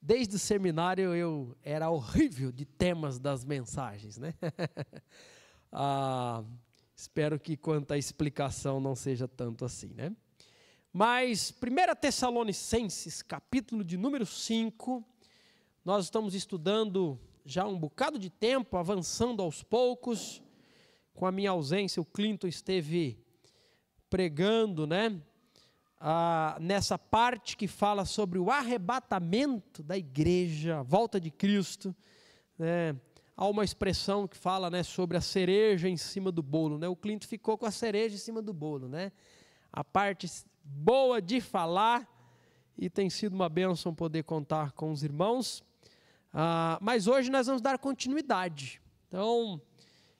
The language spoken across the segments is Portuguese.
Desde o seminário eu era horrível de temas das mensagens, né? Espero que quanto à explicação não seja tanto assim, né? Mas 1 Tessalonicenses, capítulo de número 5, nós estamos estudando já há um bocado de tempo, avançando aos poucos. Com a minha ausência, o Clinton esteve pregando, né? Nessa parte que fala sobre o arrebatamento da igreja, a volta de Cristo, né? Há uma expressão que fala, né, sobre a cereja em cima do bolo, né? O Clinton ficou com a cereja em cima do bolo, né? A parte boa de falar, e tem sido uma bênção poder contar com os irmãos, mas hoje nós vamos dar continuidade. Então,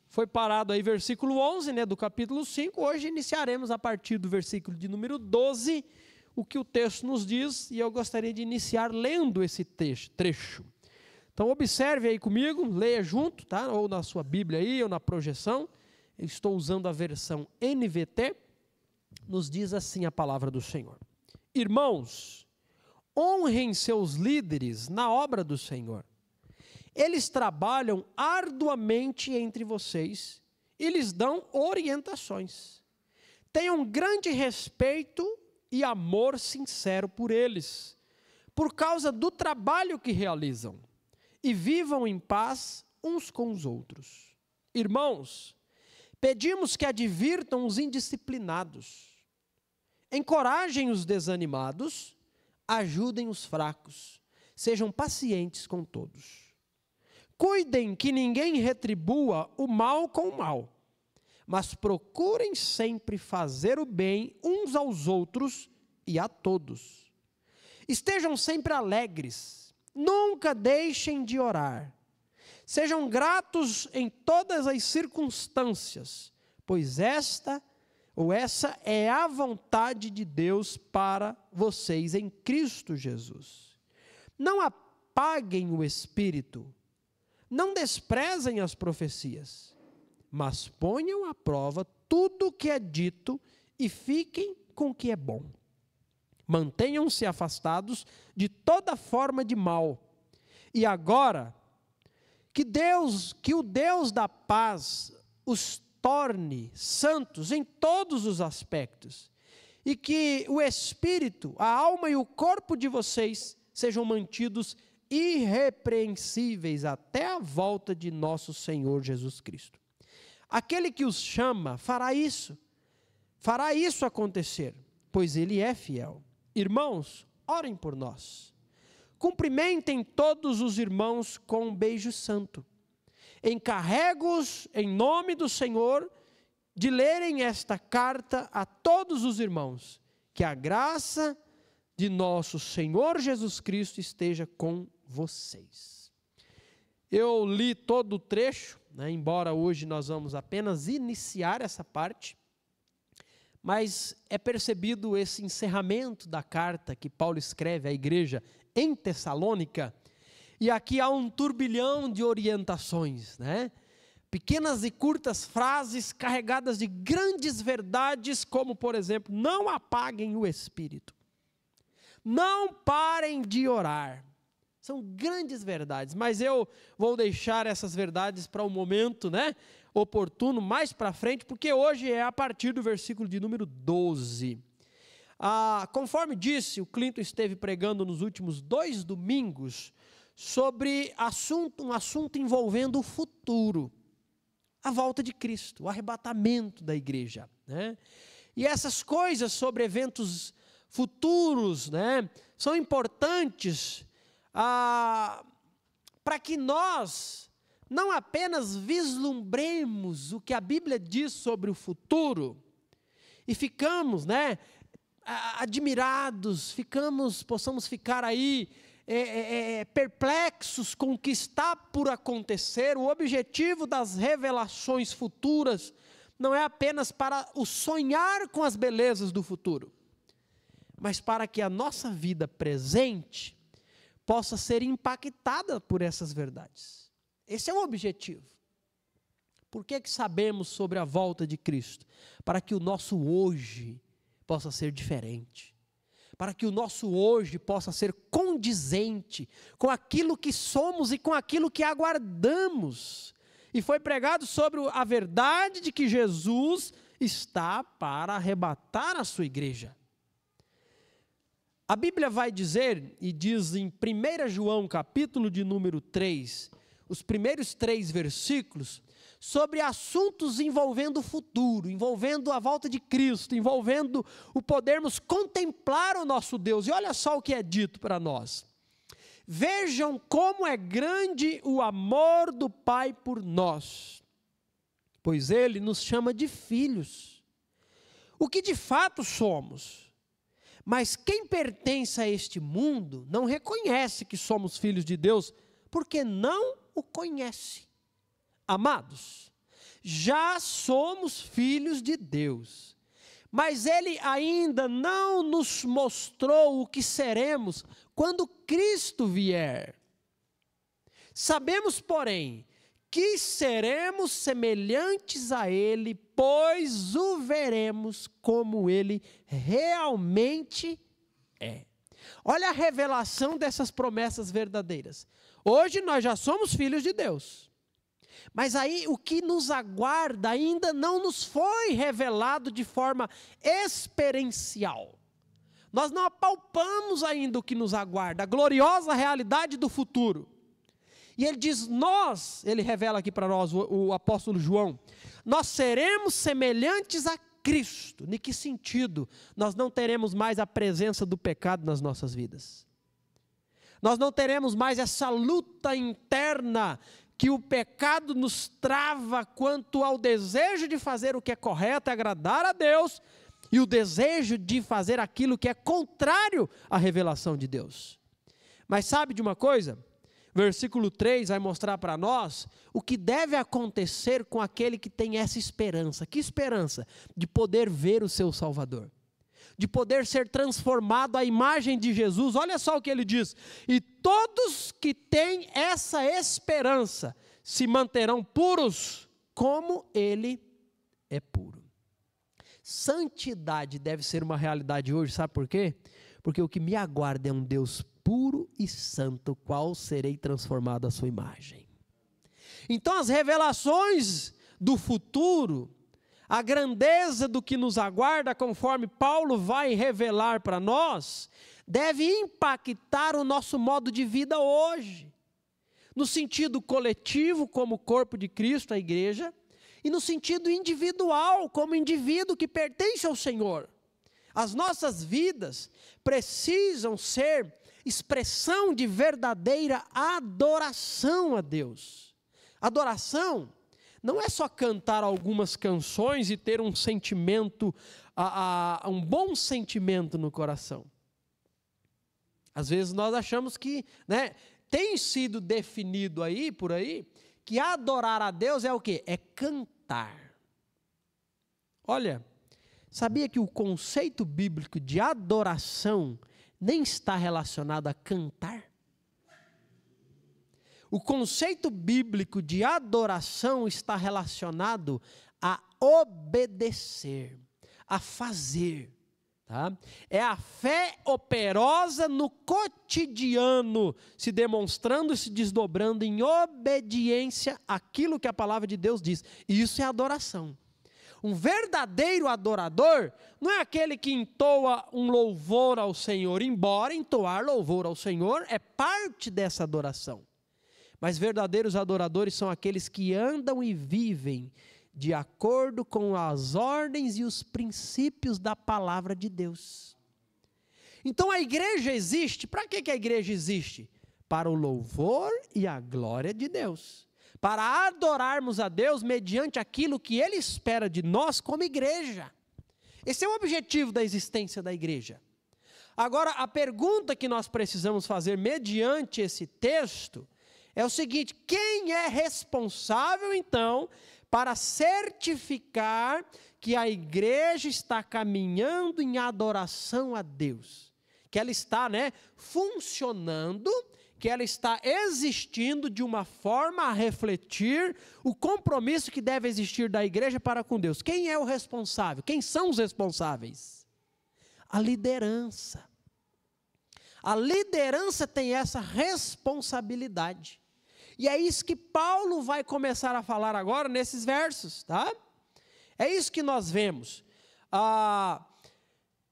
foi parado aí versículo 11, né, do capítulo 5, hoje iniciaremos a partir do versículo de número 12, o que o texto nos diz, e eu gostaria de iniciar lendo esse trecho. Então observe aí comigo, leia junto, tá? Ou na sua Bíblia aí, ou na projeção, eu estou usando a versão NVT, nos diz assim a palavra do Senhor. Irmãos, honrem seus líderes na obra do Senhor. Eles trabalham arduamente entre vocês e lhes dão orientações. Tenham grande respeito e amor sincero por eles, por causa do trabalho que realizam, e vivam em paz uns com os outros. Irmãos, pedimos que advirtam os indisciplinados, encorajem os desanimados, ajudem os fracos, sejam pacientes com todos. Cuidem que ninguém retribua o mal com o mal, mas procurem sempre fazer o bem uns aos outros e a todos. Estejam sempre alegres, nunca deixem de orar. Sejam gratos em todas as circunstâncias, pois essa é a vontade de Deus para vocês em Cristo Jesus. Não apaguem o espírito, não desprezem as profecias, mas ponham à prova tudo o que é dito e fiquem com o que é bom. Mantenham-se afastados de toda forma de mal. E agora, que o Deus da paz os torne santos em todos os aspectos, e que o espírito, a alma e o corpo de vocês sejam mantidos irrepreensíveis até a volta de nosso Senhor Jesus Cristo. Aquele que os chama fará isso acontecer, pois Ele é fiel. Irmãos, orem por nós. Cumprimentem todos os irmãos com um beijo santo. Encarrego-os em nome do Senhor de lerem esta carta a todos os irmãos. Que a graça de nosso Senhor Jesus Cristo esteja com vocês. Eu li todo o trecho, né, embora hoje nós vamos apenas iniciar essa parte, mas é percebido esse encerramento da carta que Paulo escreve à igreja em Tessalônica, e aqui há um turbilhão de orientações, né? Pequenas e curtas frases carregadas de grandes verdades, como por exemplo, não apaguem o espírito, não parem de orar. São grandes verdades, mas eu vou deixar essas verdades para um momento, né, oportuno, mais para frente, porque hoje é a partir do versículo de número 12. Conforme disse, o Clinton esteve pregando nos últimos 2 domingos sobre um assunto envolvendo o futuro, a volta de Cristo, o arrebatamento da igreja, né? E essas coisas sobre eventos futuros, né, são importantes para que nós não apenas vislumbremos o que a Bíblia diz sobre o futuro e ficamos, né, admirados, possamos ficar aí perplexos com o que está por acontecer. O objetivo das revelações futuras não é apenas para o sonhar com as belezas do futuro, mas para que a nossa vida presente possa ser impactada por essas verdades. Esse é o objetivo. Por que sabemos sobre a volta de Cristo? Para que o nosso hoje possa ser diferente. para que o nosso hoje possa ser condizente com aquilo que somos e com aquilo que aguardamos. E foi pregado sobre a verdade de que Jesus está para arrebatar a sua igreja. A Bíblia vai dizer, e diz em 1 João, capítulo de número 3, os primeiros 3 versículos, sobre assuntos envolvendo o futuro, envolvendo a volta de Cristo, envolvendo o podermos contemplar o nosso Deus. E olha só o que é dito para nós. Vejam como é grande o amor do Pai por nós, pois Ele nos chama de filhos, o que de fato somos. Mas quem pertence a este mundo não reconhece que somos filhos de Deus, porque não o conhece. Amados, já somos filhos de Deus, mas Ele ainda não nos mostrou o que seremos quando Cristo vier. Sabemos, porém, que seremos semelhantes a Ele, pois o veremos como Ele realmente é. Olha a revelação dessas promessas verdadeiras. Hoje nós já somos filhos de Deus, mas aí o que nos aguarda ainda não nos foi revelado de forma experiencial. Nós não apalpamos ainda o que nos aguarda, a gloriosa realidade do futuro. E ele diz, ele revela aqui para nós, o apóstolo João, nós seremos semelhantes a Cristo. Em que sentido? Nós não teremos mais a presença do pecado nas nossas vidas. Nós não teremos mais essa luta interna que o pecado nos trava quanto ao desejo de fazer o que é correto, agradar a Deus, e o desejo de fazer aquilo que é contrário à revelação de Deus. Mas sabe de uma coisa? Versículo 3 vai mostrar para nós o que deve acontecer com aquele que tem essa esperança. Que esperança? De poder ver o seu Salvador, de poder ser transformado à imagem de Jesus. Olha só o que ele diz: e todos que têm essa esperança se manterão puros como Ele é puro. Santidade deve ser uma realidade hoje, sabe por quê? Porque o que me aguarda é um Deus puro e santo, qual serei transformado à sua imagem. Então as revelações do futuro, a grandeza do que nos aguarda, conforme Paulo vai revelar para nós, deve impactar o nosso modo de vida hoje, no sentido coletivo, como corpo de Cristo, a igreja, e no sentido individual, como indivíduo que pertence ao Senhor. As nossas vidas precisam ser expressão de verdadeira adoração a Deus. Adoração não é só cantar algumas canções e ter um sentimento, um bom sentimento no coração. Às vezes nós achamos que, tem sido definido por aí, que adorar a Deus é o quê? É cantar. Olha, sabia que o conceito bíblico de adoração nem está relacionado a cantar? O conceito bíblico de adoração está relacionado a obedecer, a fazer. Tá? É a fé operosa no cotidiano, se demonstrando e se desdobrando em obediência àquilo que a palavra de Deus diz. Isso é adoração. Um verdadeiro adorador não é aquele que entoa um louvor ao Senhor, embora entoar louvor ao Senhor é parte dessa adoração. Mas verdadeiros adoradores são aqueles que andam e vivem de acordo com as ordens e os princípios da palavra de Deus. Então a igreja existe, para que a igreja existe? Para o louvor e a glória de Deus. Para adorarmos a Deus mediante aquilo que Ele espera de nós como igreja. Esse é o objetivo da existência da igreja. Agora, a pergunta que nós precisamos fazer mediante esse texto é o seguinte: quem é responsável então para certificar que a igreja está caminhando em adoração a Deus? Que ela está, funcionando, que ela está existindo de uma forma a refletir o compromisso que deve existir da igreja para com Deus. Quem é o responsável? Quem são os responsáveis? A liderança. A liderança tem essa responsabilidade. E é isso que Paulo vai começar a falar agora nesses versos, tá? É isso que nós vemos.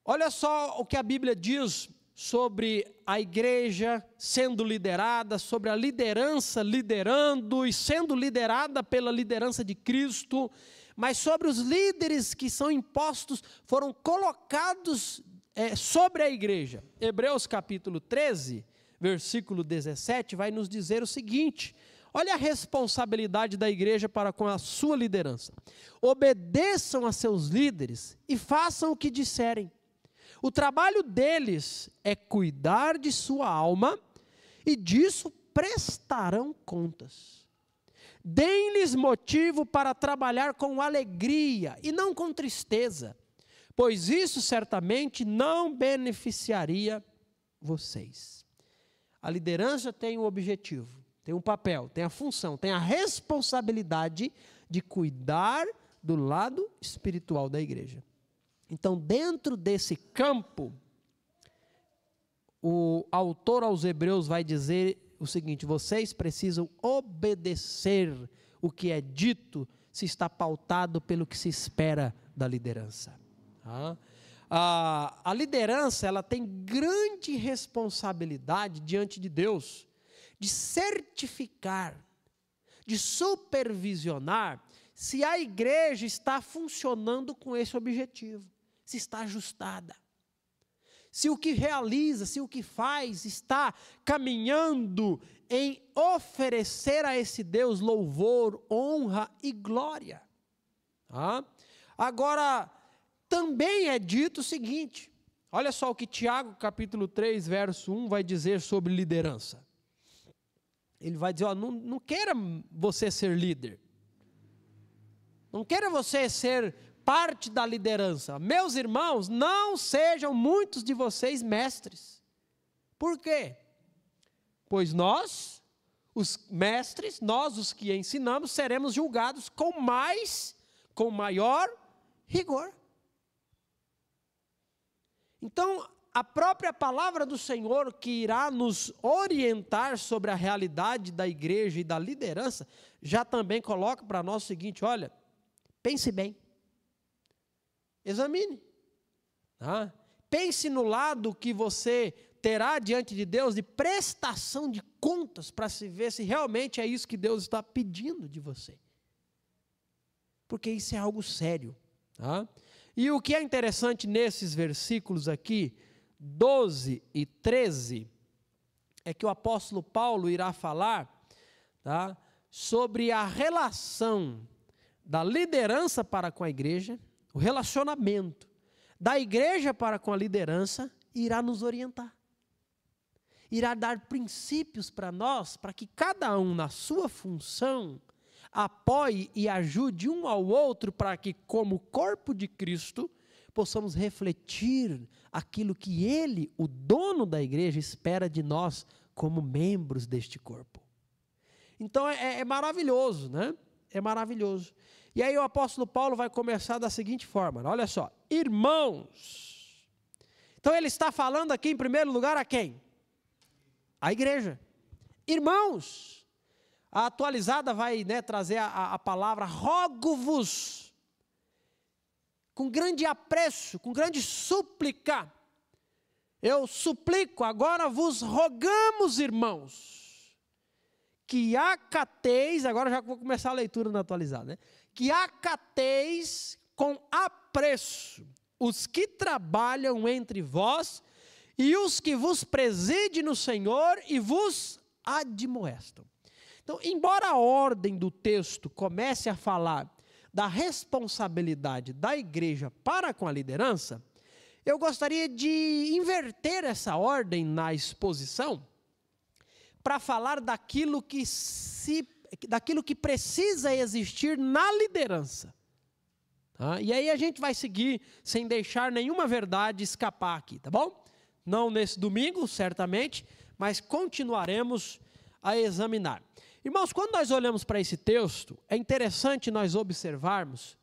Olha só o que a Bíblia diz sobre a igreja sendo liderada, sobre a liderança liderando e sendo liderada pela liderança de Cristo, mas sobre os líderes que são impostos, foram colocados sobre a igreja. Hebreus capítulo 13, versículo 17, vai nos dizer o seguinte: olha a responsabilidade da igreja para com a sua liderança. Obedeçam a seus líderes e façam o que disserem. O trabalho deles é cuidar de sua alma e disso prestarão contas. Deem-lhes motivo para trabalhar com alegria e não com tristeza, pois isso certamente não beneficiaria vocês. A liderança tem um objetivo, tem um papel, tem a função, tem a responsabilidade de cuidar do lado espiritual da igreja. Então, dentro desse campo, o autor aos Hebreus vai dizer o seguinte: vocês precisam obedecer o que é dito, se está pautado pelo que se espera da liderança. A liderança, ela tem grande responsabilidade diante de Deus, de certificar, de supervisionar, se a igreja está funcionando com esse objetivo, se está ajustada, se o que realiza, se o que faz está caminhando em oferecer a esse Deus louvor, honra e glória. Agora, também é dito o seguinte, olha só o que Tiago capítulo 3, verso 1 vai dizer sobre liderança. Ele vai dizer, não queira você ser líder, não queira você ser parte da liderança. Meus irmãos, não sejam muitos de vocês mestres. Por quê? Pois nós, os mestres, nós os que ensinamos, seremos julgados com maior rigor. Então, a própria palavra do Senhor que irá nos orientar sobre a realidade da igreja e da liderança, já também coloca para nós o seguinte: olha, pense bem, examine, pense no lado que você terá diante de Deus de prestação de contas, para se ver se realmente é isso que Deus está pedindo de você, porque isso é algo sério. E o que é interessante nesses versículos aqui, 12 e 13, é que o apóstolo Paulo irá falar sobre a relação da liderança para com a igreja, o relacionamento da igreja para com a liderança, irá nos orientar, irá dar princípios para nós, para que cada um na sua função apoie e ajude um ao outro, para que como corpo de Cristo possamos refletir aquilo que Ele, o dono da igreja, espera de nós como membros deste corpo. Então é maravilhoso, né? É maravilhoso. E aí o apóstolo Paulo vai começar da seguinte forma, olha só: irmãos. Então ele está falando aqui em primeiro lugar a quem? A igreja. Irmãos. A atualizada vai trazer a palavra rogo-vos, com grande apreço, com grande súplica. Eu suplico, agora vos rogamos, irmãos, que acateis, agora já vou começar a leitura na atualizada, né? Que acateis com apreço os que trabalham entre vós e os que vos presidem no Senhor e vos admoestam. Então, embora a ordem do texto comece a falar da responsabilidade da igreja para com a liderança, eu gostaria de inverter essa ordem na exposição para falar daquilo que precisa existir na liderança. E aí a gente vai seguir sem deixar nenhuma verdade escapar aqui, tá bom? Não nesse domingo, certamente, mas continuaremos a examinar. Irmãos, quando nós olhamos para esse texto, é interessante nós observarmos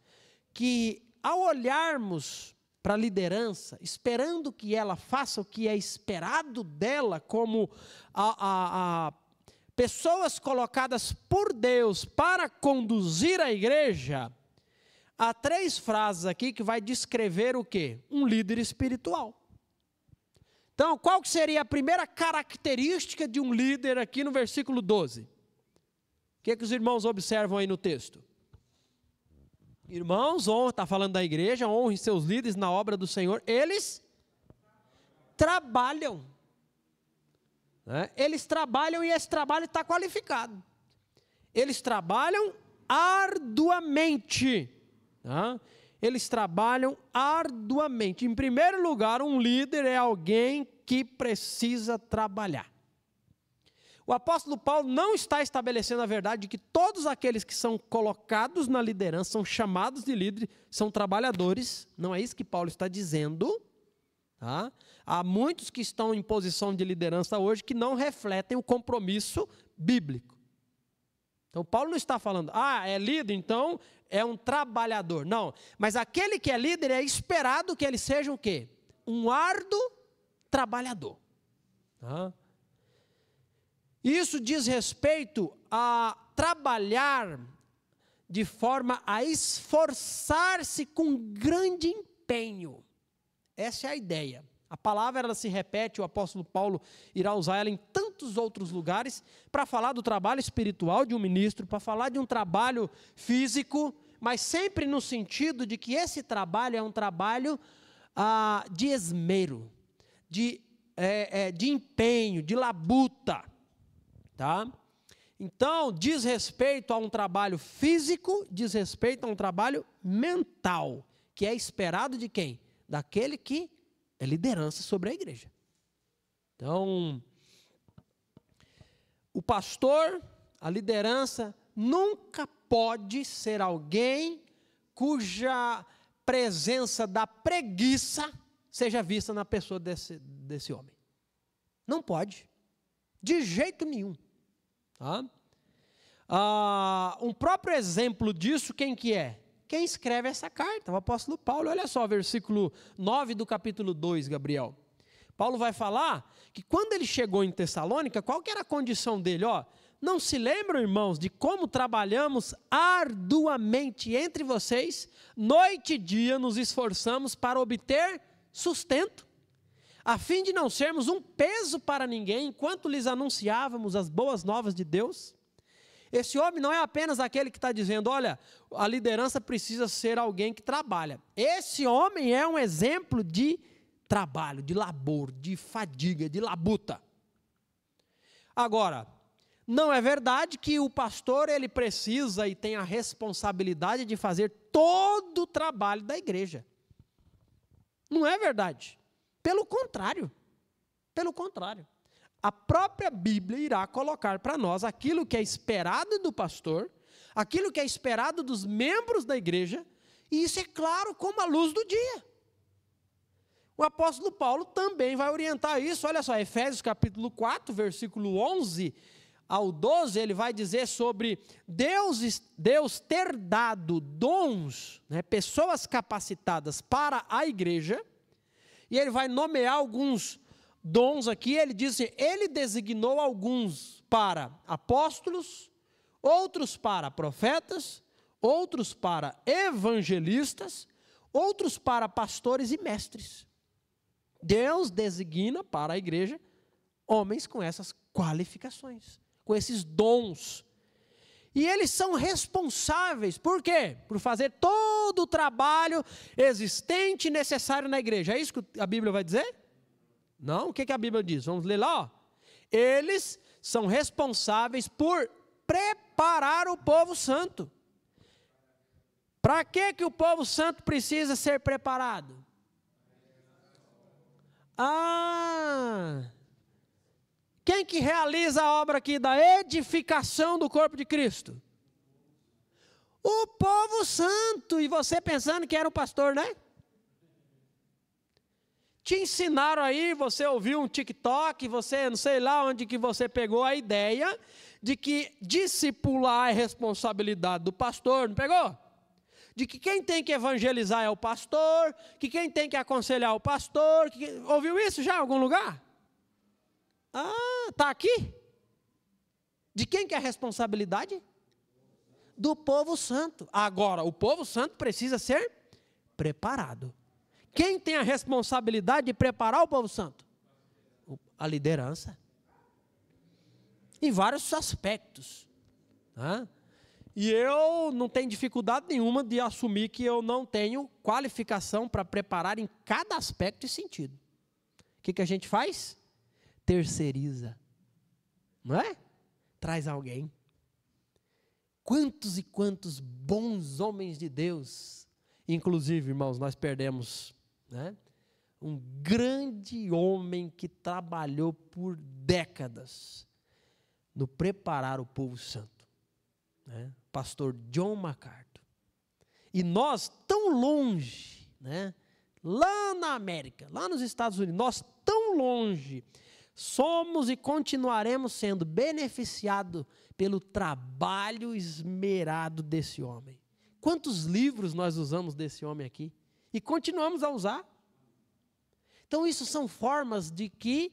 que, ao olharmos para a liderança, esperando que ela faça o que é esperado dela, como pessoas colocadas por Deus para conduzir a igreja, há 3 frases aqui que vai descrever o quê? Um líder espiritual. Então, qual que seria a primeira característica de um líder aqui no versículo 12? O que os irmãos observam aí no texto? Irmãos, está falando da igreja, honrem seus líderes na obra do Senhor, eles trabalham. Eles trabalham e esse trabalho está qualificado. Eles trabalham arduamente. Eles trabalham arduamente. Em primeiro lugar, um líder é alguém que precisa trabalhar. O apóstolo Paulo não está estabelecendo a verdade de que todos aqueles que são colocados na liderança, são chamados de líderes, são trabalhadores. Não é isso que Paulo está dizendo. Há muitos que estão em posição de liderança hoje que não refletem o compromisso bíblico. Então, Paulo não está falando, é líder, então é um trabalhador. Não, mas aquele que é líder é esperado que ele seja o quê? Um árduo trabalhador. Isso diz respeito a trabalhar de forma a esforçar-se com grande empenho. Essa é a ideia. A palavra ela se repete, o apóstolo Paulo irá usar ela em tantos outros lugares para falar do trabalho espiritual de um ministro, para falar de um trabalho físico, mas sempre no sentido de que esse trabalho é um trabalho de esmero, de empenho, de labuta. Então, diz respeito a um trabalho físico, diz respeito a um trabalho mental, que é esperado de quem? Daquele que é liderança sobre a igreja. Então, o pastor, a liderança, nunca pode ser alguém cuja presença da preguiça seja vista na pessoa desse homem. Não pode, de jeito nenhum. Um próprio exemplo disso, quem que é? Quem escreve essa carta, o apóstolo Paulo. Olha só, versículo 9 do capítulo 2, Gabriel. Paulo vai falar que quando ele chegou em Tessalônica, qual que era a condição dele? Não se lembram, irmãos, de como trabalhamos arduamente entre vocês, noite e dia nos esforçamos para obter sustento, a fim de não sermos um peso para ninguém, enquanto lhes anunciávamos as boas novas de Deus. Esse homem não é apenas aquele que está dizendo, olha, a liderança precisa ser alguém que trabalha. Esse homem é um exemplo de trabalho, de labor, de fadiga, de labuta. Agora, não é verdade que o pastor ele precisa e tem a responsabilidade de fazer todo o trabalho da igreja. Não é verdade. Pelo contrário. A própria Bíblia irá colocar para nós aquilo que é esperado do pastor, aquilo que é esperado dos membros da igreja, e isso é claro como a luz do dia. O apóstolo Paulo também vai orientar isso. Olha só, Efésios capítulo 4, versículo 11 ao 12, ele vai dizer sobre Deus ter dado dons, pessoas capacitadas para a igreja, e ele vai nomear alguns dons aqui. Ele diz assim, ele designou alguns para apóstolos, outros para profetas, outros para evangelistas, outros para pastores e mestres. Deus designa para a igreja homens com essas qualificações, com esses dons. E eles são responsáveis, por quê? Por fazer todo o trabalho existente e necessário na igreja. É isso que a Bíblia vai dizer? Não, o que a Bíblia diz? Vamos ler lá. Eles são responsáveis por preparar o povo santo. Para que o povo santo precisa ser preparado? Quem que realiza a obra aqui da edificação do corpo de Cristo? O povo santo. E você pensando que era o pastor, né? Te ensinaram aí, você ouviu um TikTok, você não sei lá onde que você pegou a ideia de que discipular é responsabilidade do pastor, não pegou? de que quem tem que evangelizar é o pastor, que quem tem que aconselhar é o pastor. Ouviu isso já em algum lugar? Ah, está aqui? De quem que é a responsabilidade? Do povo santo. Agora, o povo santo precisa ser preparado. Quem tem a responsabilidade de preparar o povo santo? A liderança. Em vários aspectos. Tá? E eu não tenho dificuldade nenhuma de assumir que eu não tenho qualificação para preparar em cada aspecto e sentido. O que a gente faz? Terceiriza. Não é? Traz alguém. Quantos e quantos bons homens de Deus, inclusive, irmãos, nós perdemos, né, um grande homem que trabalhou por décadas no preparar o povo santo, né, pastor John MacArthur. E nós, tão longe, né, lá na América, lá nos Estados Unidos, nós tão longe, somos e continuaremos sendo beneficiados pelo trabalho esmerado desse homem. Quantos livros nós usamos desse homem aqui? E continuamos a usar. Então isso são formas de que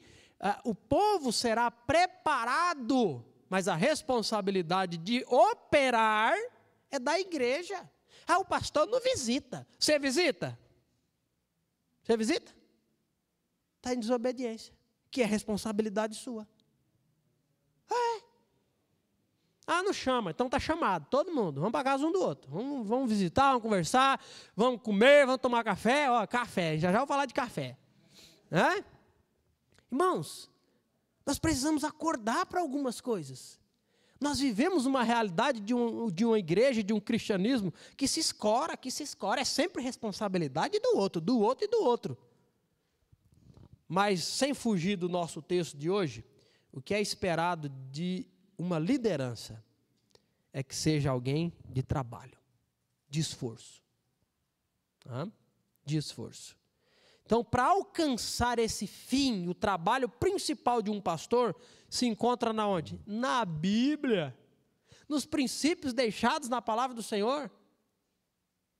o povo será preparado, mas a responsabilidade de operar é da igreja. O pastor não visita. Você visita? Você visita? Está em desobediência, que é responsabilidade sua. Não chama, então está chamado, todo mundo, vamos para casa um do outro, vamos visitar, vamos conversar, vamos comer, vamos tomar café, café, já vou falar de café. Irmãos, nós precisamos acordar para algumas coisas. Nós vivemos uma realidade de uma igreja, de um cristianismo que se escora, é sempre responsabilidade do outro e do outro. Mas sem fugir do nosso texto de hoje, o que é esperado de uma liderança é que seja alguém de trabalho, de esforço. De esforço. Então, para alcançar esse fim, o trabalho principal de um pastor se encontra na onde? Na Bíblia, nos princípios deixados na palavra do Senhor.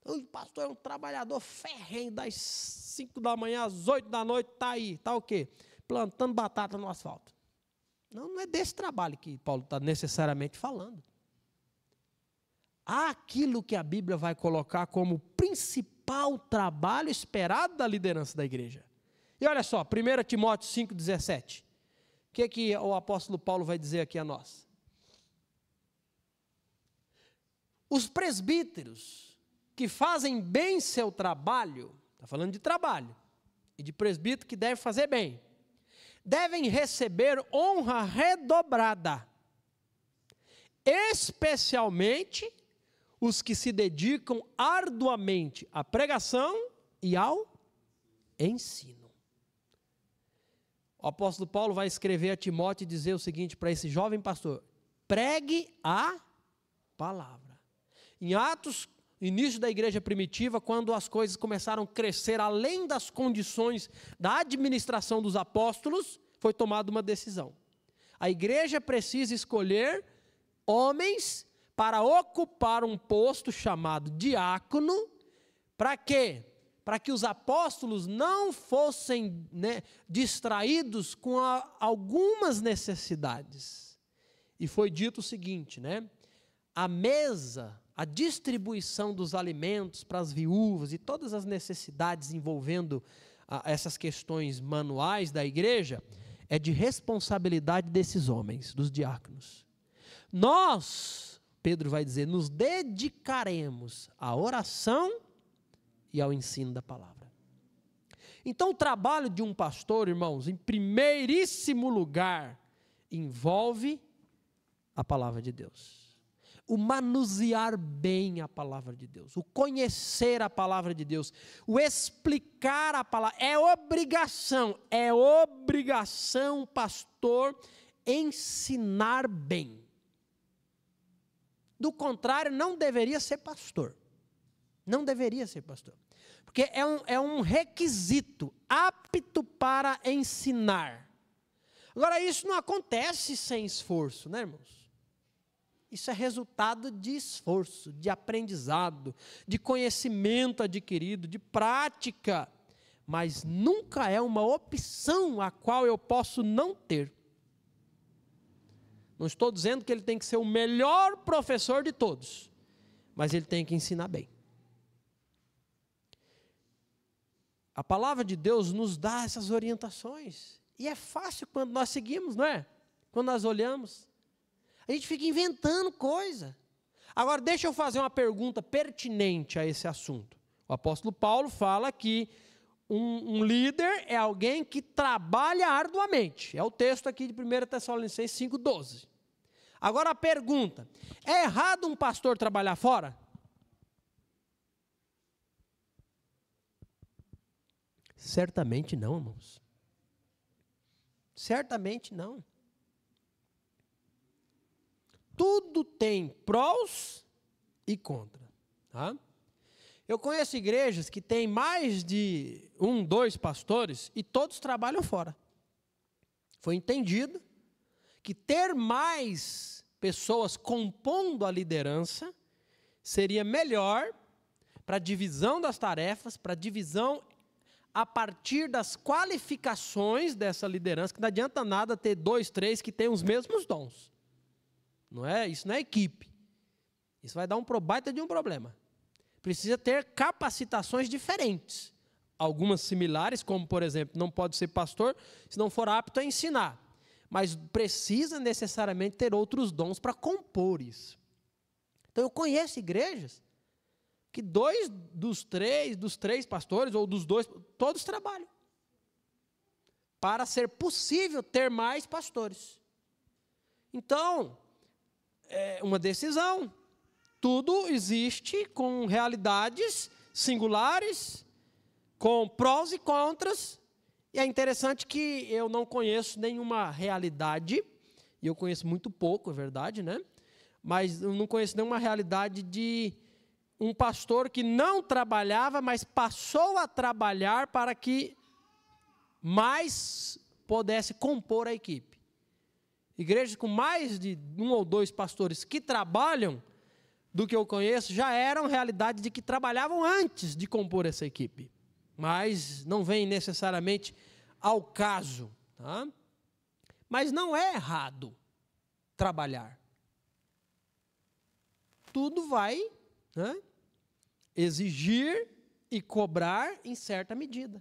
O pastor é um trabalhador ferrenho, das 5 da manhã às 8 da noite, está aí, está o quê? Plantando batata no asfalto. Não é desse trabalho que Paulo está necessariamente falando. Há aquilo que a Bíblia vai colocar como principal trabalho esperado da liderança da igreja. E olha só, 1 Timóteo 5,17. O que o apóstolo Paulo vai dizer aqui a nós? Os presbíteros que fazem bem seu trabalho, está falando de trabalho, e de presbítero que deve fazer bem, devem receber honra redobrada, especialmente os que se dedicam arduamente à pregação e ao ensino. O apóstolo Paulo vai escrever a Timóteo e dizer o seguinte para esse jovem pastor: pregue a palavra. Em Atos, início da igreja primitiva, quando as coisas começaram a crescer além das condições da administração dos apóstolos, foi tomada uma decisão. A igreja precisa escolher homens para ocupar um posto chamado diácono. Para quê? Para que os apóstolos não fossem distraídos com algumas necessidades. E foi dito o seguinte, a mesa, a distribuição dos alimentos para as viúvas e todas as necessidades envolvendo essas questões manuais da igreja, é de responsabilidade desses homens, dos diáconos. Nós, Pedro vai dizer, nos dedicaremos à oração e ao ensino da palavra. Então, o trabalho de um pastor, irmãos, em primeiríssimo lugar, envolve a palavra de Deus. O manusear bem a palavra de Deus, o conhecer a palavra de Deus, o explicar a palavra, é obrigação, pastor, ensinar bem. Do contrário, não deveria ser pastor. Não deveria ser pastor. Porque é um requisito apto para ensinar. Agora, isso não acontece sem esforço, irmãos? Isso é resultado de esforço, de aprendizado, de conhecimento adquirido, de prática, mas nunca é uma opção a qual eu posso não ter. Não estou dizendo que ele tem que ser o melhor professor de todos, mas ele tem que ensinar bem. A palavra de Deus nos dá essas orientações, e é fácil quando nós seguimos, não é? Quando nós olhamos. A gente fica inventando coisa. Agora, deixa eu fazer uma pergunta pertinente a esse assunto. O apóstolo Paulo fala que um líder é alguém que trabalha arduamente. É o texto aqui de 1 Tessalonicenses 5,12. Agora a pergunta, é errado um pastor trabalhar fora? Certamente não, irmãos. Certamente não. Tudo tem prós e contra. Tá? Eu conheço igrejas que têm mais de 1, 2 pastores e todos trabalham fora. Foi entendido que ter mais pessoas compondo a liderança seria melhor para a divisão das tarefas, para a divisão a partir das qualificações dessa liderança, que não adianta nada ter 2, 3 que têm os mesmos dons. Não é? Isso não é equipe. Isso vai dar um baita de um problema. Precisa ter capacitações diferentes. Algumas similares, como, por exemplo, não pode ser pastor se não for apto a ensinar. Mas precisa necessariamente ter outros dons para compor isso. Então, eu conheço igrejas que 2 dos 3 pastores, ou dos 2, todos trabalham. Para ser possível ter mais pastores. Então, é uma decisão. Tudo existe com realidades singulares, com prós e contras. E é interessante que eu não conheço nenhuma realidade, e eu conheço muito pouco, é verdade, né? Mas eu não conheço nenhuma realidade de um pastor que não trabalhava, mas passou a trabalhar para que mais pudesse compor a equipe. Igrejas com mais de 1 ou 2 pastores que trabalham, do que eu conheço, já eram realidade de que trabalhavam antes de compor essa equipe. Mas não vem necessariamente ao caso. Tá? Mas não é errado trabalhar. Tudo vai, né, exigir e cobrar em certa medida.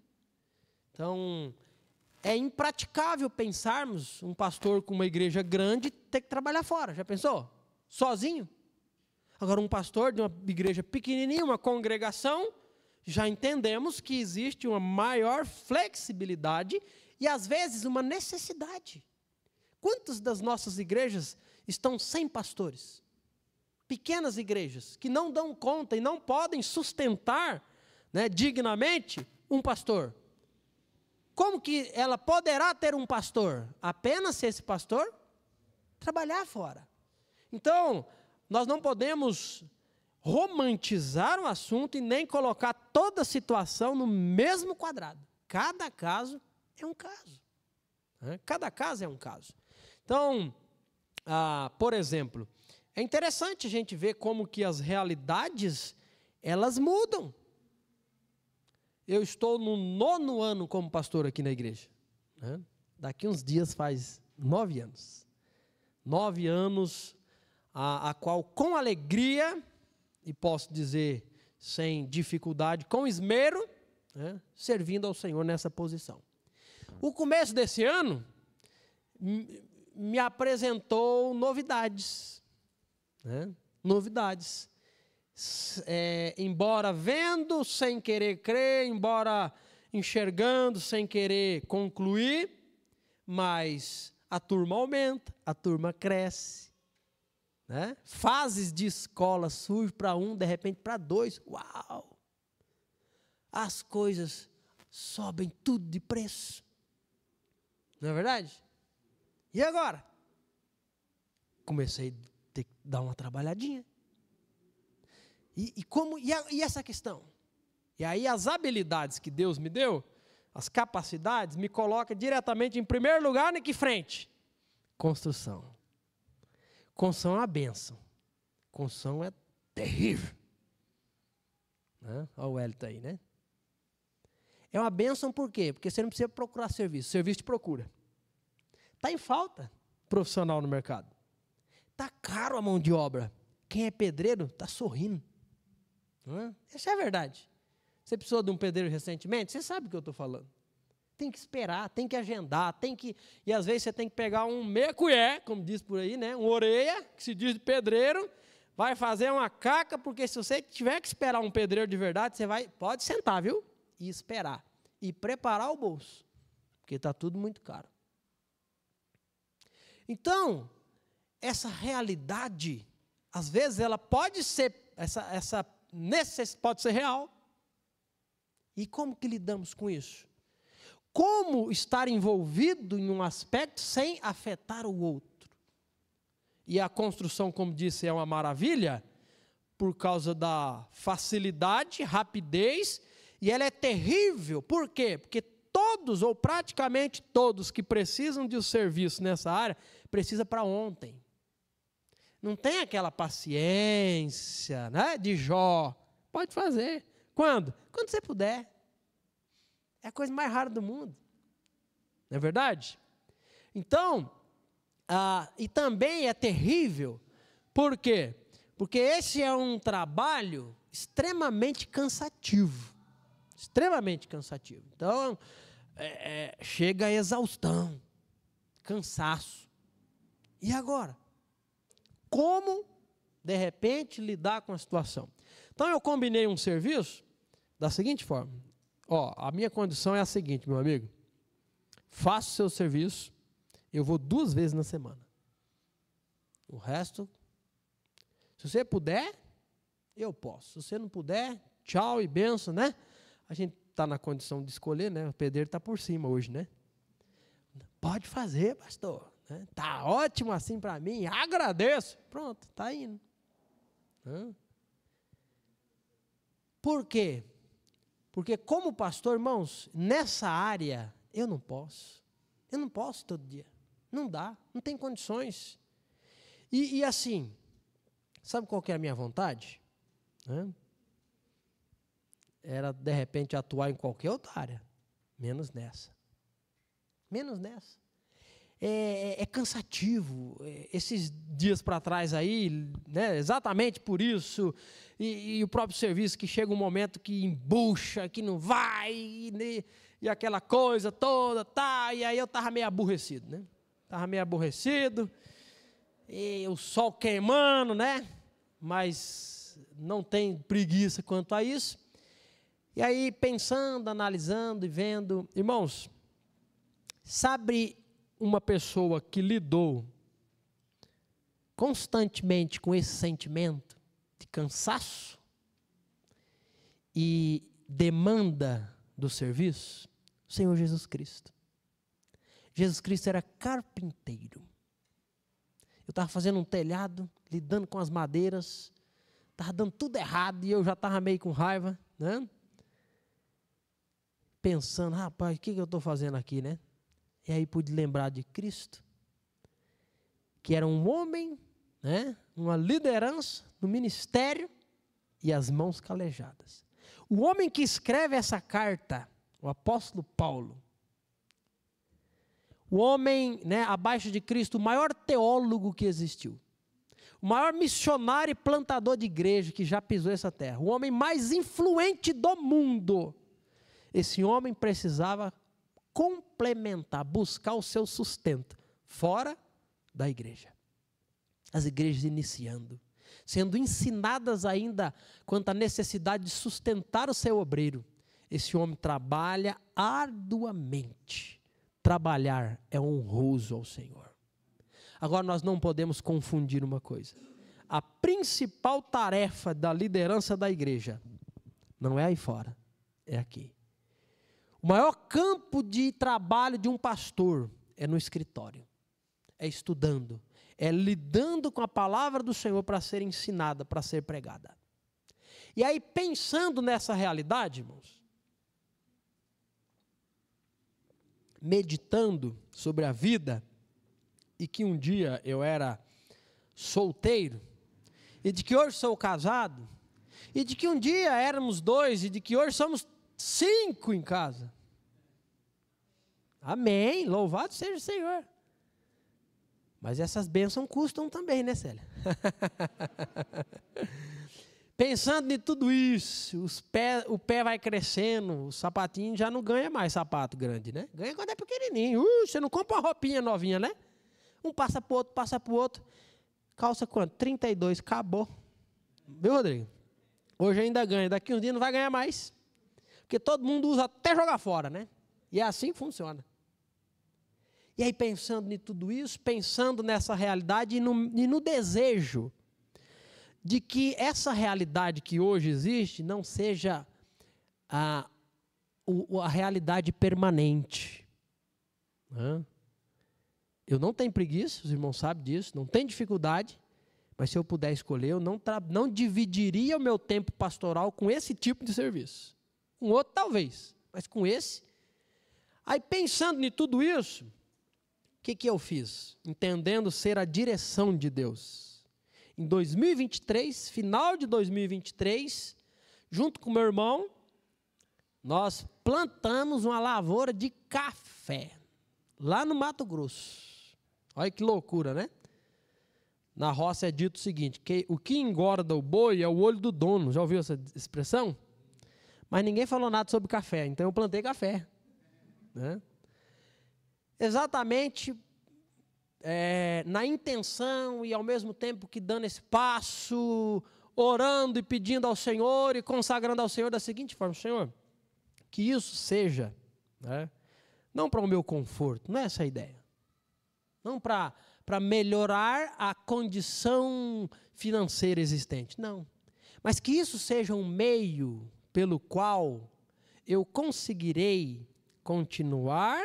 Então, é impraticável pensarmos um pastor com uma igreja grande ter que trabalhar fora. Já pensou? Sozinho? Agora, um pastor de uma igreja pequenininha, uma congregação, já entendemos que existe uma maior flexibilidade e, às vezes, uma necessidade. Quantas das nossas igrejas estão sem pastores? Pequenas igrejas que não dão conta e não podem sustentar, né, dignamente um pastor. Como que ela poderá ter um pastor? Apenas se esse pastor trabalhar fora. Então, nós não podemos romantizar o assunto e nem colocar toda a situação no mesmo quadrado. Cada caso é um caso. Né? Cada caso é um caso. Então, por exemplo, é interessante a gente ver como que as realidades, elas mudam. Eu estou no 9º ano como pastor aqui na igreja. Né? Daqui uns dias faz 9 anos. 9 anos a qual com alegria, e posso dizer sem dificuldade, com esmero, né, servindo ao Senhor nessa posição. O começo desse ano me apresentou novidades. Né? Novidades. Embora vendo sem querer crer, embora enxergando sem querer concluir, mas a turma aumenta, a turma cresce. Né? Fases de escola surgem para 1, de repente para 2. Uau! As coisas sobem tudo de preço. Não é verdade? E agora? Comecei a ter que dar uma trabalhadinha. E essa questão? E aí as habilidades que Deus me deu, as capacidades, me coloca diretamente em primeiro lugar em que frente? Construção. Construção é uma bênção. Construção é terrível. Olha o Wellington aí, né? É uma bênção por quê? Porque você não precisa procurar serviço. O serviço te procura. Está em falta profissional no mercado. Está caro a mão de obra. Quem é pedreiro está sorrindo. Essa é a verdade. Você precisou de um pedreiro recentemente? Você sabe o que eu estou falando. Tem que esperar, tem que agendar, e às vezes você tem que pegar um meia-colher, como diz por aí, né? Um orelha, que se diz de pedreiro, vai fazer uma caca, porque se você tiver que esperar um pedreiro de verdade, pode sentar, viu? E esperar. E preparar o bolso, porque está tudo muito caro. Então, essa realidade, às vezes ela pode ser, essa necessidade pode ser real. E como que lidamos com isso? Como estar envolvido em um aspecto sem afetar o outro? E a construção, como disse, é uma maravilha, por causa da facilidade, rapidez, e ela é terrível. Por quê? Porque todos, ou praticamente todos, que precisam de um serviço nessa área, precisam para ontem. Não tem aquela paciência, né, de Jó. Pode fazer. Quando? Quando você puder. É a coisa mais rara do mundo. Não é verdade? Então, e também é terrível. Por quê? Porque esse é um trabalho extremamente cansativo. Extremamente cansativo. Então, chega a exaustão, cansaço. E agora? Como, de repente, lidar com a situação? Então, eu combinei um serviço da seguinte forma. A minha condição é a seguinte, meu amigo. Faça o seu serviço, eu vou 2 vezes na semana. O resto, se você puder, eu posso. Se você não puder, tchau e benção, né? A gente está na condição de escolher, né? O pedreiro está por cima hoje, né? Pode fazer, pastor. Está ótimo assim para mim, agradeço. Pronto, está indo. Por quê? Porque como pastor, irmãos, nessa área, eu não posso. Eu não posso todo dia. Não dá, não tem condições. E assim, sabe qual que é a minha vontade? Era, de repente, atuar em qualquer outra área, menos nessa. Menos nessa. É cansativo. Esses dias para trás aí, né, exatamente por isso, e o próprio serviço, que chega um momento que embucha, que não vai, e aquela coisa toda, e aí eu estava meio aborrecido, né? Estava meio aborrecido, e o sol queimando, né? Mas não tem preguiça quanto a isso. E aí, pensando, analisando e vendo, irmãos, sabe uma pessoa que lidou constantemente com esse sentimento de cansaço e demanda do serviço? O Senhor Jesus Cristo. Jesus Cristo era carpinteiro. Eu estava fazendo um telhado, lidando com as madeiras, estava dando tudo errado e eu já estava meio com raiva, né? Pensando, rapaz, o que eu estou fazendo aqui, né? E aí pude lembrar de Cristo, que era um homem, né, uma liderança no ministério e as mãos calejadas. O homem que escreve essa carta, o apóstolo Paulo, o homem, né, abaixo de Cristo, o maior teólogo que existiu, o maior missionário e plantador de igreja que já pisou essa terra, o homem mais influente do mundo, esse homem precisava complementar, buscar o seu sustento fora da igreja. As igrejas iniciando, sendo ensinadas ainda quanto à necessidade de sustentar o seu obreiro. Esse homem trabalha arduamente. Trabalhar é honroso ao Senhor. Agora, nós não podemos confundir uma coisa. A principal tarefa da liderança da igreja não é aí fora, é aqui. O maior campo de trabalho de um pastor é no escritório, é estudando, é lidando com a palavra do Senhor para ser ensinada, para ser pregada. E aí, pensando nessa realidade, irmãos, meditando sobre a vida, e que um dia eu era solteiro, e de que hoje sou casado, e de que um dia éramos 2, e de que hoje somos 5 em casa. Amém, louvado seja o Senhor. Mas essas bênçãos custam também, né, Célia? Pensando em tudo isso, o pé vai crescendo, o sapatinho já não ganha mais sapato grande, né? Ganha quando é pequenininho. Você não compra uma roupinha novinha, né? Um passa para o outro. Calça quanto? 32, acabou. Viu, Rodrigo? Hoje ainda ganha, daqui uns dias não vai ganhar mais. Porque todo mundo usa até jogar fora, né? E é assim que funciona. E aí, pensando em tudo isso, pensando nessa realidade e no desejo de que essa realidade que hoje existe não seja a realidade permanente. Eu não tenho preguiça, os irmãos sabem disso, não tenho dificuldade, mas se eu puder escolher, eu não dividiria o meu tempo pastoral com esse tipo de serviço. Com outro talvez, mas com esse. Aí pensando em tudo isso, o que eu fiz? Entendendo ser a direção de Deus. Em 2023, final de 2023, junto com meu irmão, nós plantamos uma lavoura de café, lá no Mato Grosso. Olha que loucura, né? Na roça é dito o seguinte, que o que engorda o boi é o olho do dono. Já ouviu essa expressão? Mas ninguém falou nada sobre café, então eu plantei café. Né? Exatamente na intenção e ao mesmo tempo que dando esse passo, orando e pedindo ao Senhor e consagrando ao Senhor da seguinte forma: Senhor, que isso seja, né, não para o meu conforto, não é essa a ideia, não para melhorar a condição financeira existente, não, mas que isso seja um meio pelo qual eu conseguirei continuar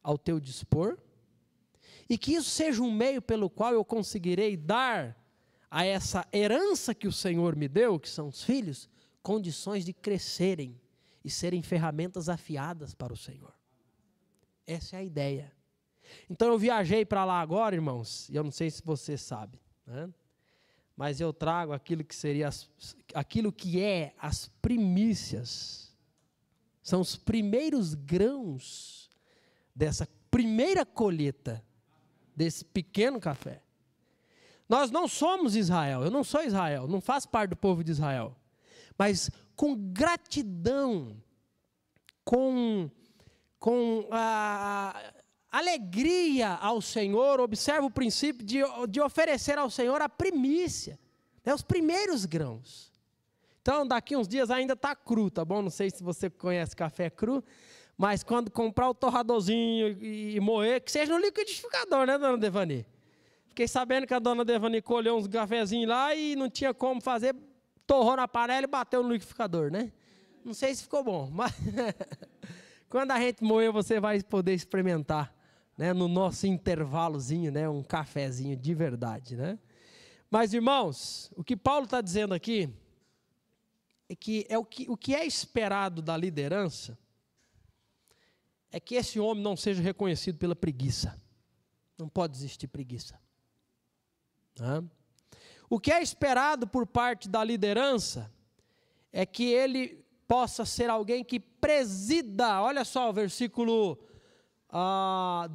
ao teu dispor, e que isso seja um meio pelo qual eu conseguirei dar a essa herança que o Senhor me deu, que são os filhos, condições de crescerem e serem ferramentas afiadas para o Senhor. Essa é a ideia. Então eu viajei para lá agora, irmãos, e eu não sei se você sabe, né? Mas eu trago aquilo que é as primícias, são os primeiros grãos dessa primeira colheita desse pequeno café. Nós não somos Israel, eu não sou Israel, não faço parte do povo de Israel, mas com gratidão, com alegria ao Senhor, observa o princípio de oferecer ao Senhor a primícia, né, os primeiros grãos. Então, daqui uns dias ainda está cru, tá bom? Não sei se você conhece café cru, mas quando comprar o torradorzinho e moer, que seja no liquidificador, né, dona Devani? Fiquei sabendo que a dona Devani colheu uns cafezinhos lá e não tinha como fazer, torrou na panela e bateu no liquidificador, né? Não sei se ficou bom, mas quando a gente moer, você vai poder experimentar, né, no nosso intervalozinho, né, um cafezinho de verdade, né? Mas, irmãos, o que Paulo está dizendo aqui é que o que é esperado da liderança é que esse homem não seja reconhecido pela preguiça. Não pode existir preguiça. O que é esperado por parte da liderança é que ele possa ser alguém que presida. Olha só o versículo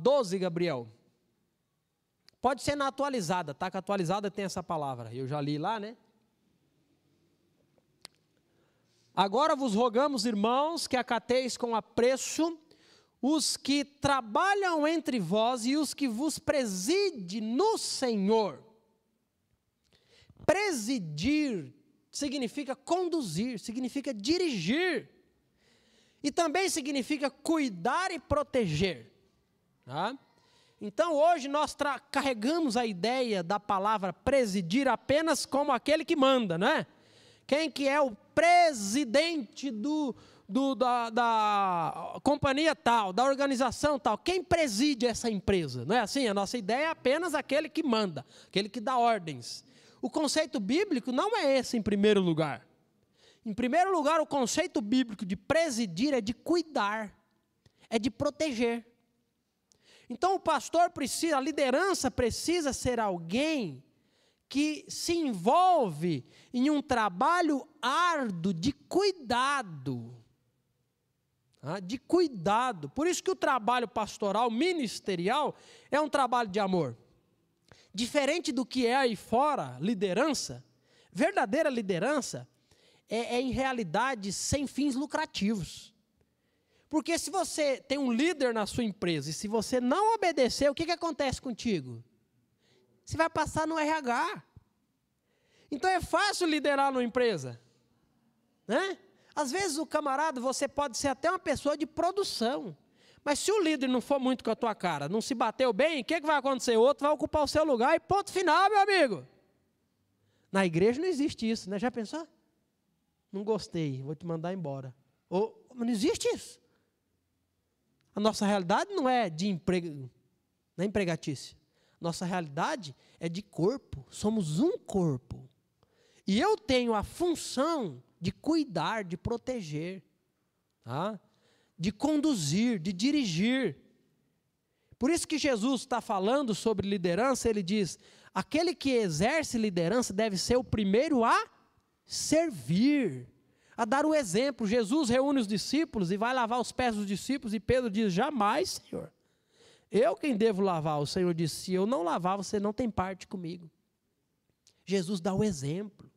12, Gabriel. Pode ser na atualizada, tá? Que a atualizada tem essa palavra. Eu já li lá, né? Agora vos rogamos, irmãos, que acateis com apreço os que trabalham entre vós e os que vos preside no Senhor. Presidir significa conduzir, significa dirigir. E também significa cuidar e proteger. Tá? Então hoje nós carregamos a ideia da palavra presidir apenas como aquele que manda, não é? Quem que é o presidente da companhia tal, da organização tal, quem preside essa empresa? Não é assim? A nossa ideia é apenas aquele que manda, aquele que dá ordens. O conceito bíblico não é esse em primeiro lugar. Em primeiro lugar, o conceito bíblico de presidir é de cuidar, é de proteger. Então o pastor precisa, a liderança precisa ser alguém que se envolve em um trabalho árduo de cuidado. De cuidado. Por isso que o trabalho pastoral, ministerial, é um trabalho de amor. Diferente do que é aí fora, liderança, verdadeira liderança é em realidade sem fins lucrativos. Porque se você tem um líder na sua empresa e se você não obedecer, o que acontece contigo? Você vai passar no RH. Então é fácil liderar numa empresa, né? Às vezes o camarada, você pode ser até uma pessoa de produção, mas se o líder não for muito com a tua cara, não se bateu bem, o que vai acontecer? O outro vai ocupar o seu lugar e ponto final, meu amigo. Na igreja não existe isso, né? Já pensou? Não gostei, vou te mandar embora. Mas não existe isso. A nossa realidade não é de emprego, não é empregatícia. Nossa realidade é de corpo, somos um corpo. E eu tenho a função de cuidar, de proteger, de conduzir, de dirigir. Por isso que Jesus está falando sobre liderança, ele diz, aquele que exerce liderança deve ser o primeiro a servir, a dar o exemplo. Jesus reúne os discípulos e vai lavar os pés dos discípulos e Pedro diz, jamais, Senhor. Eu quem devo lavar? O Senhor disse, se eu não lavar, você não tem parte comigo. Jesus dá o exemplo.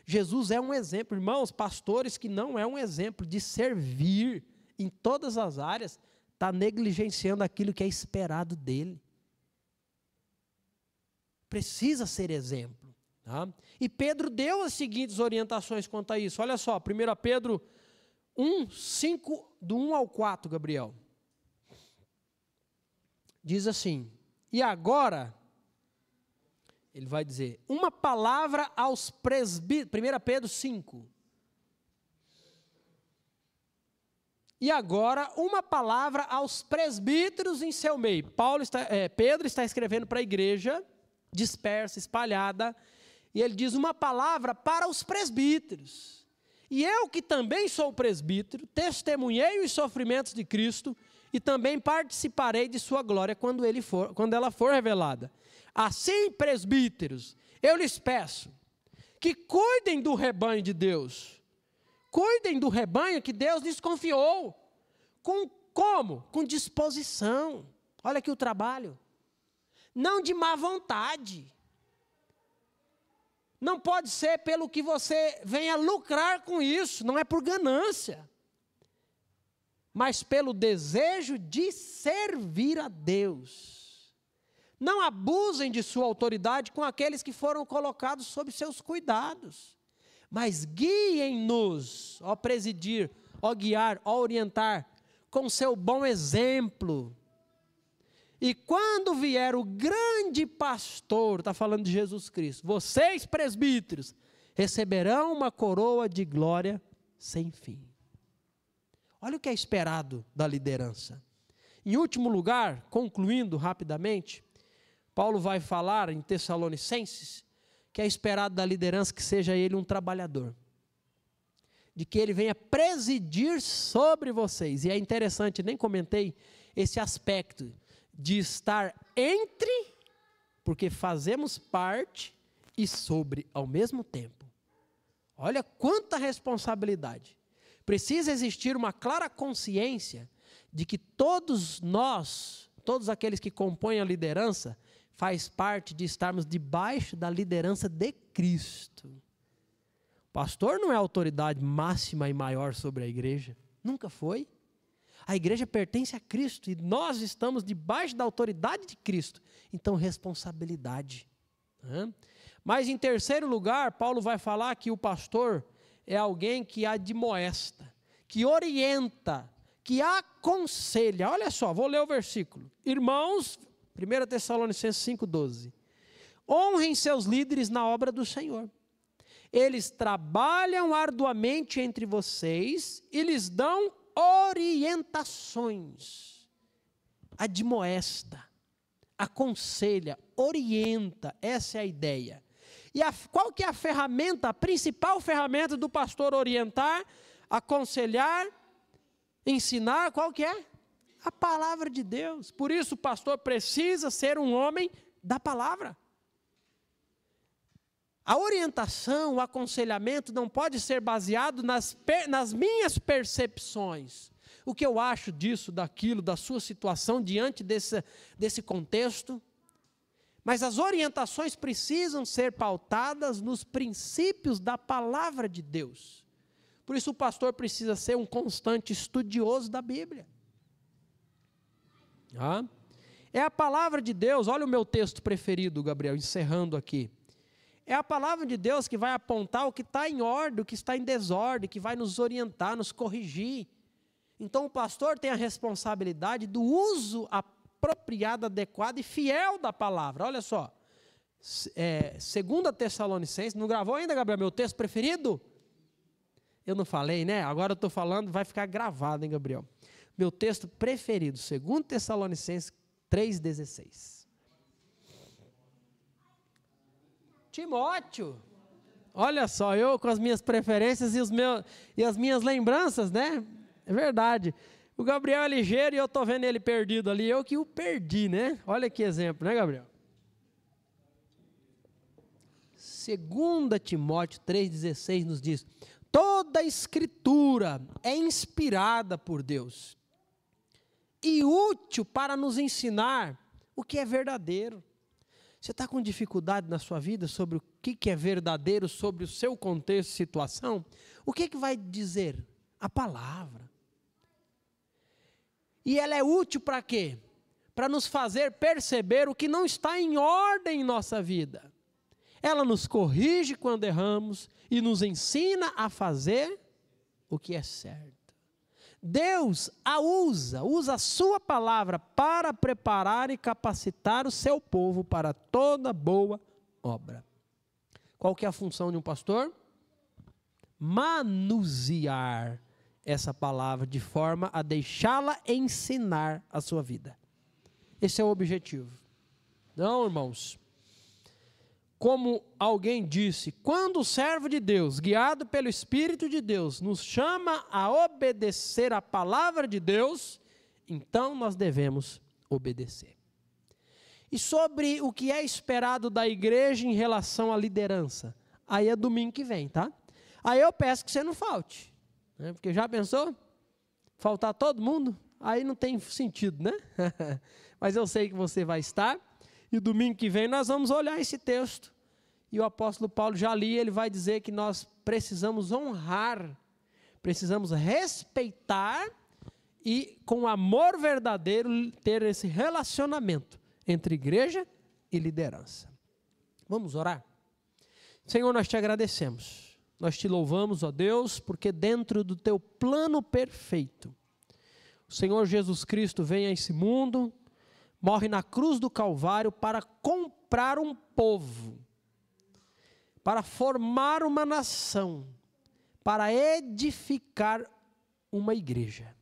Jesus é um exemplo, irmãos, pastores que não é um exemplo de servir em todas as áreas, está negligenciando aquilo que é esperado dele. Precisa ser exemplo. E Pedro deu as seguintes orientações quanto a isso. Olha só, 1 Pedro 1, 5, do 1 ao 4, Gabriel. Diz assim, e agora, ele vai dizer, uma palavra aos presbíteros, 1 Pedro 5. E agora, uma palavra aos presbíteros em seu meio. Pedro está escrevendo para a igreja, dispersa, espalhada, e ele diz uma palavra para os presbíteros. E eu que também sou presbítero, testemunhei os sofrimentos de Cristo, e também participarei de sua glória quando ela for revelada. Assim, presbíteros, eu lhes peço que cuidem do rebanho de Deus. Cuidem do rebanho que Deus lhes confiou. Como? Com disposição. Olha aqui o trabalho. Não de má vontade. Não pode ser pelo que você venha lucrar com isso, não é por ganância. Mas pelo desejo de servir a Deus. Não abusem de sua autoridade com aqueles que foram colocados sob seus cuidados, mas guiem-nos, ó presidir, ó guiar, ó orientar, com seu bom exemplo. E quando vier o grande pastor, está falando de Jesus Cristo, vocês presbíteros, receberão uma coroa de glória sem fim. Olha o que é esperado da liderança. Em último lugar, concluindo rapidamente, Paulo vai falar em Tessalonicenses que é esperado da liderança que seja ele um trabalhador, de que ele venha presidir sobre vocês. E é interessante, nem comentei esse aspecto de estar entre, porque fazemos parte, e sobre ao mesmo tempo. Olha quanta responsabilidade. Precisa existir uma clara consciência de que todos nós, todos aqueles que compõem a liderança, faz parte de estarmos debaixo da liderança de Cristo. O pastor não é a autoridade máxima e maior sobre a igreja, nunca foi. A igreja pertence a Cristo e nós estamos debaixo da autoridade de Cristo, então responsabilidade. Mas em terceiro lugar, Paulo vai falar que o pastor é alguém que admoesta, que orienta, que aconselha. Olha só, vou ler o versículo. Irmãos, 1 Tessalonicenses 5,12. Honrem seus líderes na obra do Senhor. Eles trabalham arduamente entre vocês e lhes dão orientações. Admoesta, aconselha, orienta, essa é a ideia. E qual que é a ferramenta, a principal ferramenta do pastor orientar, aconselhar, ensinar, qual que é? A palavra de Deus. Por isso o pastor precisa ser um homem da palavra. A orientação, o aconselhamento não pode ser baseado nas minhas percepções. O que eu acho disso, daquilo, da sua situação diante desse contexto. Mas as orientações precisam ser pautadas nos princípios da palavra de Deus. Por isso o pastor precisa ser um constante estudioso da Bíblia. É a palavra de Deus, olha o meu texto preferido, Gabriel, encerrando aqui. É a palavra de Deus que vai apontar o que está em ordem, o que está em desordem, que vai nos orientar, nos corrigir. Então o pastor tem a responsabilidade do uso apropriado, adequado e fiel da palavra. Olha só, 2 Tessalonicenses, não gravou ainda, Gabriel, meu texto preferido? Eu não falei, né? Agora eu estou falando, vai ficar gravado, hein, Gabriel? Meu texto preferido, 2 Tessalonicenses 3,16. Timóteo, olha só, eu com as minhas preferências e as minhas lembranças, né? É verdade. O Gabriel é ligeiro e eu estou vendo ele perdido ali, eu que o perdi, né? Olha que exemplo, né, Gabriel? 2 Timóteo 3,16 nos diz: toda a escritura é inspirada por Deus e útil para nos ensinar o que é verdadeiro. Você está com dificuldade na sua vida sobre o que é verdadeiro, sobre o seu contexto e situação? O que vai dizer? A palavra. E ela é útil para quê? Para nos fazer perceber o que não está em ordem em nossa vida. Ela nos corrige quando erramos e nos ensina a fazer o que é certo. Deus usa a sua palavra para preparar e capacitar o seu povo para toda boa obra. Qual que é a função de um pastor? Manusear essa palavra de forma a deixá-la ensinar a sua vida. Esse é o objetivo. Não, irmãos. Como alguém disse, quando o servo de Deus, guiado pelo Espírito de Deus, nos chama a obedecer a palavra de Deus, então nós devemos obedecer. E sobre o que é esperado da igreja em relação à liderança, aí é domingo que vem, tá? Aí eu peço que você não falte, né? Porque já pensou? Faltar todo mundo? Aí não tem sentido, né? Mas eu sei que você vai estar. E domingo que vem nós vamos olhar esse texto. E o apóstolo Paulo já li, ele vai dizer que nós precisamos honrar, precisamos respeitar e com amor verdadeiro ter esse relacionamento entre igreja e liderança. Vamos orar? Senhor, nós te agradecemos, nós te louvamos, ó Deus, porque dentro do teu plano perfeito, o Senhor Jesus Cristo vem a esse mundo, morre na cruz do Calvário para comprar um povo, para formar uma nação, para edificar uma igreja.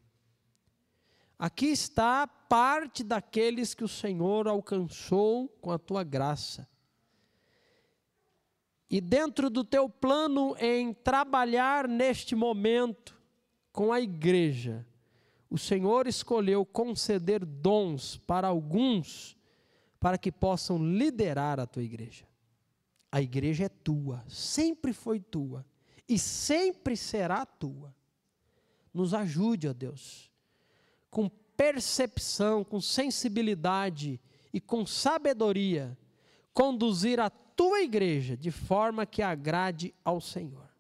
Aqui está parte daqueles que o Senhor alcançou com a tua graça. E dentro do teu plano em trabalhar neste momento com a igreja, o Senhor escolheu conceder dons para alguns, para que possam liderar a tua igreja. A igreja é tua, sempre foi tua e sempre será tua. Nos ajude, ó Deus, com percepção, com sensibilidade e com sabedoria, conduzir a tua igreja de forma que agrade ao Senhor.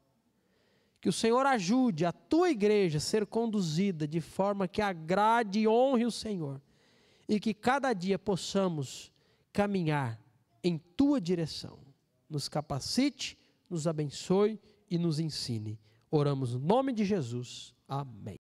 Que o Senhor ajude a tua igreja a ser conduzida de forma que agrade e honre o Senhor. E que cada dia possamos caminhar em tua direção. Nos capacite, nos abençoe e nos ensine. Oramos no nome de Jesus. Amém.